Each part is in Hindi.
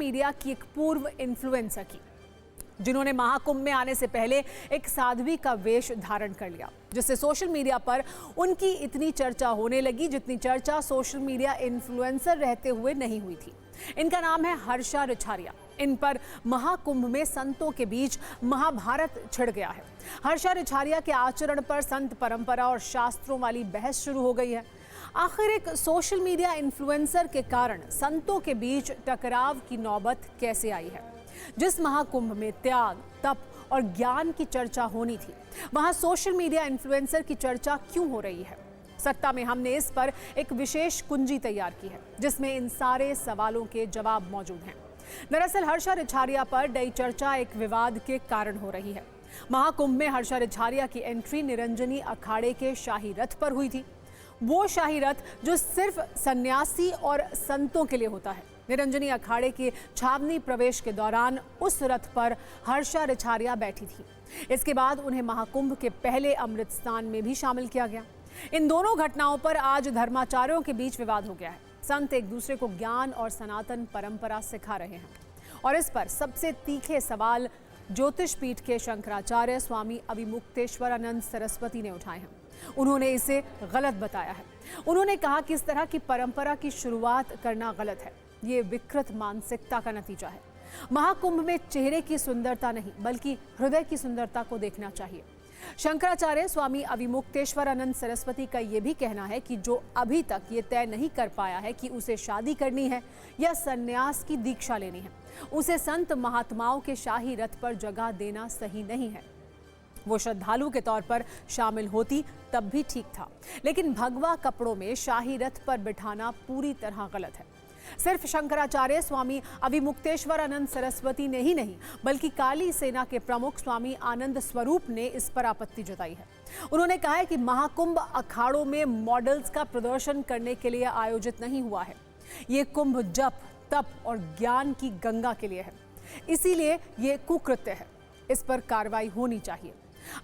मीडिया की एक पूर्व इन्फ्लुएंसर की, जिन्होंने महाकुंभ में आने से पहले एक साध्वी का वेश धारण कर लिया, जिससे सोशल मीडिया पर उनकी इतनी चर्चा होने लगी जितनी चर्चा सोशल मीडिया इन्फ्लुएंसर रहते हुए नहीं हुई थी। इनका नाम है हर्षा रिछारिया। इन पर महाकुंभ में संतों के बीच महाभारत छिड़ गया है। हर्षा रिछारिया के आचरण पर संत परंपरा और शास्त्रों वाली बहस शुरू हो गई है। आखिर एक सोशल मीडिया इन्फ्लुएंसर के कारण संतों के बीच टकराव की नौबत कैसे आई है? जिस महाकुंभ में त्याग, तप और ज्ञान की चर्चा होनी थी, वहां सोशल मीडिया इन्फ्लुएंसर की चर्चा क्यों हो रही है? सत्ता में हमने इस पर एक विशेष कुंजी तैयार की है, जिसमें इन सारे सवालों के जवाब मौजूद हैं। दरअसल हर्षा रिछारिया पर नई चर्चा एक विवाद के कारण हो रही है। महाकुंभ में हर्षा रिछारिया की एंट्री निरंजनी अखाड़े के शाही रथ पर हुई थी। वो शाही रथ जो सिर्फ सन्यासी और संतों के लिए होता है। निरंजनी अखाड़े के छावनी प्रवेश के दौरान उस रथ पर हर्षा रिछारिया बैठी थी। इसके बाद उन्हें महाकुंभ के पहले अमृत स्नान में भी शामिल किया गया। इन दोनों घटनाओं पर आज धर्माचार्यों के बीच विवाद हो गया है। संत एक दूसरे को ज्ञान और सनातन परंपरा सिखा रहे हैं, और इस पर सबसे तीखे सवाल ज्योतिष पीठ के शंकराचार्य स्वामी अविमुक्तेश्वरानंद सरस्वती ने उठाए हैं। उन्होंने इसे गलत बताया है। उन्होंने कहा कि इस तरह की परंपरा की शुरुआत करना गलत है। ये विकृत मानसिकता का नतीजा है। महाकुंभ में चेहरे की सुंदरता नहीं, बल्कि हृदय की सुंदरता को देखना चाहिए। शंकराचार्य स्वामी अविमुक्तेश्वरानंद सरस्वती का यह भी कहना है कि जो अभी तक ये तय नहीं कर पाया है कि उसे शादी करनी है या सन्यास की दीक्षा लेनी है, उसे संत महात्माओं के शाही रथ पर जगह देना सही नहीं है। वो श्रद्धालु के तौर पर शामिल होती तब भी ठीक था, लेकिन भगवा कपड़ों में शाही रथ पर बिठाना पूरी तरह गलत है। सिर्फ शंकराचार्य स्वामी अविमुक्तेश्वरानंद सरस्वती ने ही नहीं, बल्कि काली सेना के प्रमुख स्वामी आनंद स्वरूप ने इस पर आपत्ति जताई है। उन्होंने कहा है कि महाकुंभ अखाड़ों में मॉडल्स का प्रदर्शन करने के लिए आयोजित नहीं हुआ है। ये कुंभ जप, तप और ज्ञान की गंगा के लिए है, इसीलिए ये कुकृत्य है। इस पर कार्रवाई होनी चाहिए।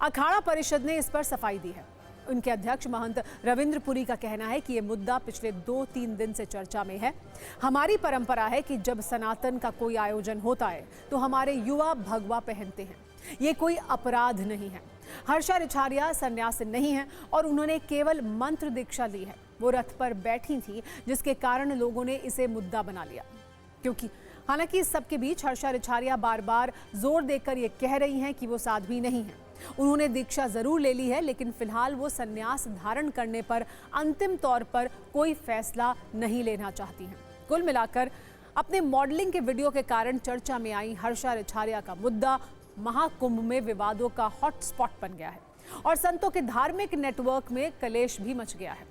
अखाड़ा परिषद ने इस पर सफाई दी है। उनके अध्यक्ष महंत रविंद्रपुरी का कहना है कि यह मुद्दा पिछले 2-3 दिन से चर्चा में है। हमारी परंपरा है कि जब सनातन का कोई आयोजन होता है तो हमारे युवा भगवा पहनते हैं। ये कोई अपराध नहीं है। हर्षा रिछारिया सन्यासी नहीं है और उन्होंने केवल मंत्र दीक्षा ली है। वो रथ पर बैठी थी, जिसके कारण लोगों ने इसे मुद्दा बना लिया। क्योंकि हालांकि इस सबके बीच हर्षा रिछारिया बार बार जोर देकर ये कह रही हैं कि वो साध्वी नहीं है। उन्होंने दीक्षा जरूर ले ली है, लेकिन फिलहाल वो सन्यास धारण करने पर अंतिम तौर पर कोई फैसला नहीं लेना चाहती हैं। कुल मिलाकर अपने मॉडलिंग के वीडियो के कारण चर्चा में आई हर्षा रिछारिया का मुद्दा महाकुंभ में विवादों का हॉटस्पॉट बन गया है और संतों के धार्मिक नेटवर्क में कलेश भी मच गया है।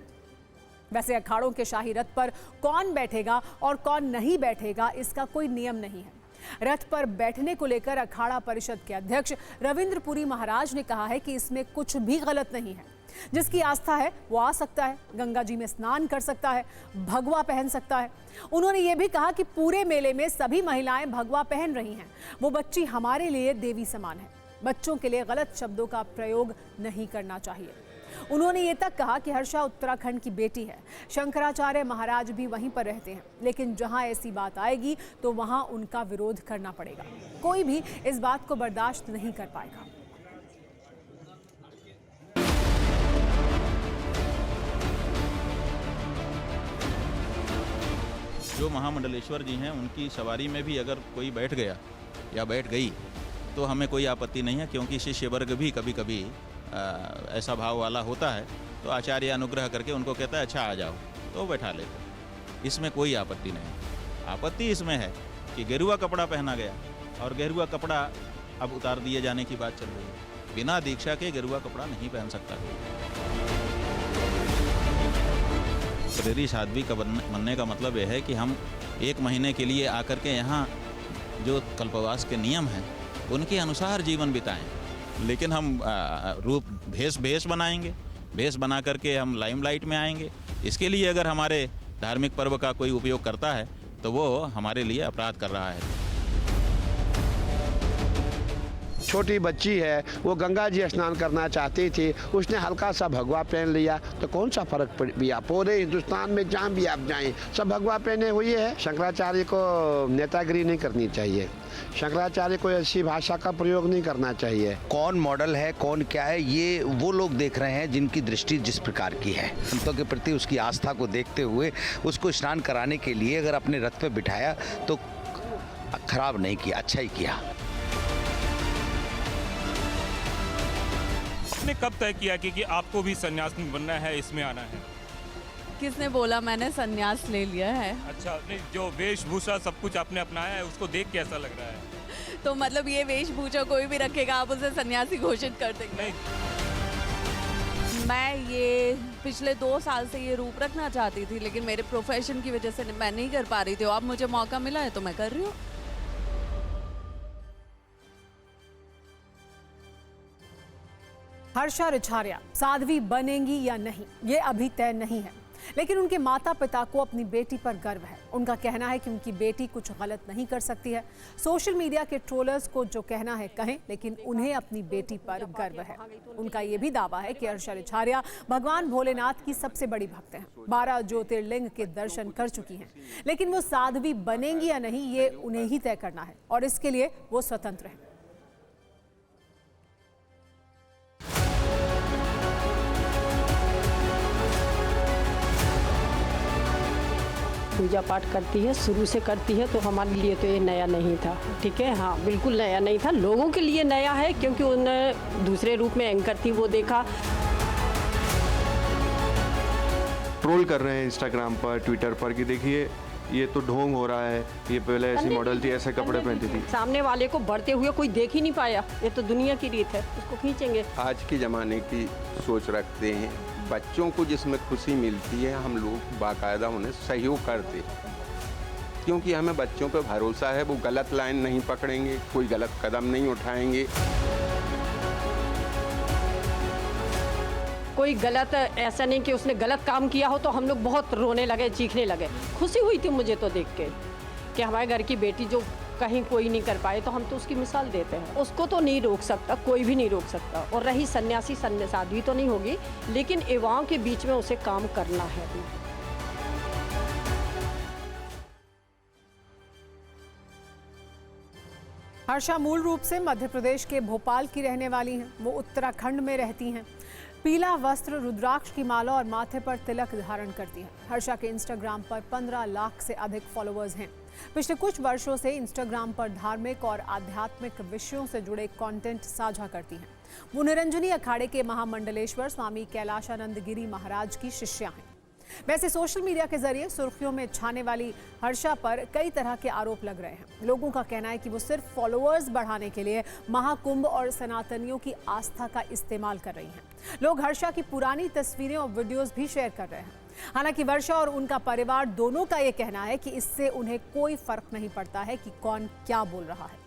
वैसे अखाड़ों के शाही रथ पर कौन बैठेगा और कौन नहीं बैठेगा, इसका कोई नियम नहीं है। रथ पर बैठने को लेकर अखाड़ा परिषद के अध्यक्ष रविंद्रपुरी महाराज ने कहा है कि इसमें कुछ भी गलत नहीं है। जिसकी आस्था है वो आ सकता है, गंगा जी में स्नान कर सकता है, भगवा पहन सकता है। उन्होंने ये भी कहा कि पूरे मेले में सभी महिलाएं भगवा पहन रही हैं। वो बच्ची हमारे लिए देवी समान है। बच्चों के लिए गलत शब्दों का प्रयोग नहीं करना चाहिए। उन्होंने ये तक कहा कि हर्षा उत्तराखंड की बेटी है। शंकराचार्य महाराज भी वहीं पर रहते हैं, लेकिन जहां ऐसी बात आएगी तो वहां उनका विरोध करना पड़ेगा। कोई भी इस बात को बर्दाश्त नहीं कर पाएगा। जो महामंडलेश्वर जी हैं, उनकी सवारी में भी अगर कोई बैठ गया या बैठ गई तो हमें कोई आपत्ति नहीं है, क्योंकि शिष्य वर्ग भी कभी कभी ऐसा भाव वाला होता है, तो आचार्य अनुग्रह करके उनको कहता है अच्छा आ जाओ, तो बैठा लेते। इसमें कोई आपत्ति नहीं। आपत्ति इसमें है कि गेरुआ कपड़ा पहना गया और गेरुआ कपड़ा अब उतार दिए जाने की बात चल रही है। बिना दीक्षा के गेरुआ कपड़ा नहीं पहन सकता कोई। शरीरी साध्वी का बनने का मतलब यह है कि हम 1 महीने के लिए आकर के यहाँ जो कल्पवास के नियम हैं उनके अनुसार जीवन बिताएं। लेकिन हम भेष बनाएंगे, भेष बना करके हम लाइमलाइट में आएंगे, इसके लिए अगर हमारे धार्मिक पर्व का कोई उपयोग करता है तो वो हमारे लिए अपराध कर रहा है। छोटी बच्ची है, वो गंगा जी स्नान करना चाहती थी, उसने हल्का सा भगवा पहन लिया तो कौन सा फर्क पड़ा? पूरे हिंदुस्तान में जहाँ भी आप जाएं सब भगवा पहने हुए है। शंकराचार्य को नेतागिरी नहीं करनी चाहिए, शंकराचार्य को ऐसी भाषा का प्रयोग नहीं करना चाहिए। कौन मॉडल है, कौन क्या है, ये वो लोग देख रहे हैं जिनकी दृष्टि जिस प्रकार की है। संतों के प्रति उसकी आस्था को देखते हुए उसको स्नान कराने के लिए अगर अपने रथ पे बिठाया तो खराब नहीं किया, अच्छा ही किया। आपने कब तय किया कि आपको भी सन्यासी बनना है, इसमें आना है? किसने बोला मैंने सन्यास ले लिया है? अच्छा, नहीं, जो वेशभूषा सब कुछ आपने अपनाया है उसको देख के ऐसा लग रहा है? तो मतलब ये वेशभूषा कोई भी रखेगा आप उसे सन्यासी घोषित कर देंगे? नहीं, मैं ये पिछले 2 साल से ये रूप रखना चाहती थी, लेकिन मेरे प्रोफेशन की वजह से मैं नहीं कर पा रही थी। अब मुझे मौका मिला है तो मैं कर रही हूँ। हर्षा रिछारिया साध्वी बनेंगी या नहीं, ये अभी तय नहीं है, लेकिन उनके माता पिता को अपनी बेटी पर गर्व है। उनका कहना है कि उनकी बेटी कुछ गलत नहीं कर सकती है। सोशल मीडिया के ट्रोलर्स को जो कहना है कहें, लेकिन उन्हें अपनी बेटी पर गर्व है। उनका ये भी दावा है कि हर्षा रिछारिया भगवान भोलेनाथ की सबसे बड़ी भक्त हैं, 12 ज्योतिर्लिंग के दर्शन कर चुकी हैं, लेकिन वो साध्वी बनेंगी या नहीं ये उन्हें ही तय करना है और इसके लिए वो स्वतंत्र है। पूजा पाठ करती है, शुरू से करती है, तो हमारे लिए तो ये नया नहीं था। ठीक है, हाँ बिल्कुल नया नहीं था। लोगों के लिए नया है क्योंकि उन्हें दूसरे रूप में एंकर थी वो देखा। ट्रोल कर रहे हैं इंस्टाग्राम पर, ट्विटर पर कि देखिए ये तो ढोंग हो रहा है, ये पहले ऐसी मॉडल थी, ऐसे कपड़े पहनती थी। सामने वाले को बढ़ते हुए कोई देख ही नहीं पाया, ये तो दुनिया की रीत है, उसको खींचेंगे। आज के ज़माने की सोच रखते हैं, बच्चों को जिसमें खुशी मिलती है हम लोग बाकायदा उन्हें सहयोग करते हैं, क्योंकि हमें बच्चों पर भरोसा है, वो गलत लाइन नहीं पकड़ेंगे, कोई गलत कदम नहीं उठाएंगे। कोई गलत ऐसा नहीं कि उसने गलत काम किया हो तो हम लोग बहुत रोने लगे, चीखने लगे। खुशी हुई थी मुझे तो देख के कि हमारे घर की बेटी जो कहीं कोई नहीं कर पाए तो हम तो उसकी मिसाल देते हैं। उसको तो नहीं रोक सकता, कोई भी नहीं रोक सकता। और रही सन्यासी साध्वी तो नहीं होगी, लेकिन युवाओं के बीच में उसे काम करना है। हर्षा मूल रूप से मध्य प्रदेश के भोपाल की रहने वाली हैं। वो उत्तराखंड में रहती हैं। पीला वस्त्र, रुद्राक्ष की माला और माथे पर तिलक धारण करती हैं। हर्षा के इंस्टाग्राम पर 15 लाख से अधिक फॉलोअर्स हैं। पिछले कुछ वर्षों से इंस्टाग्राम पर धार्मिक और आध्यात्मिक विषयों से जुड़े कंटेंट साझा करती हैं। वो निरंजनी अखाड़े के महामंडलेश्वर स्वामी कैलाशानंद गिरी महाराज की शिष्या हैं। वैसे सोशल मीडिया के जरिए सुर्खियों में छाने वाली हर्षा पर कई तरह के आरोप लग रहे हैं। लोगों का कहना है कि वो सिर्फ फॉलोअर्स बढ़ाने के लिए महाकुंभ और सनातनियों की आस्था का इस्तेमाल कर रही हैं। लोग हर्षा की पुरानी तस्वीरें और वीडियोस भी शेयर कर रहे हैं। हालांकि वर्षा और उनका परिवार दोनों का ये कहना है कि इससे उन्हें कोई फर्क नहीं पड़ता है कि कौन क्या बोल रहा है।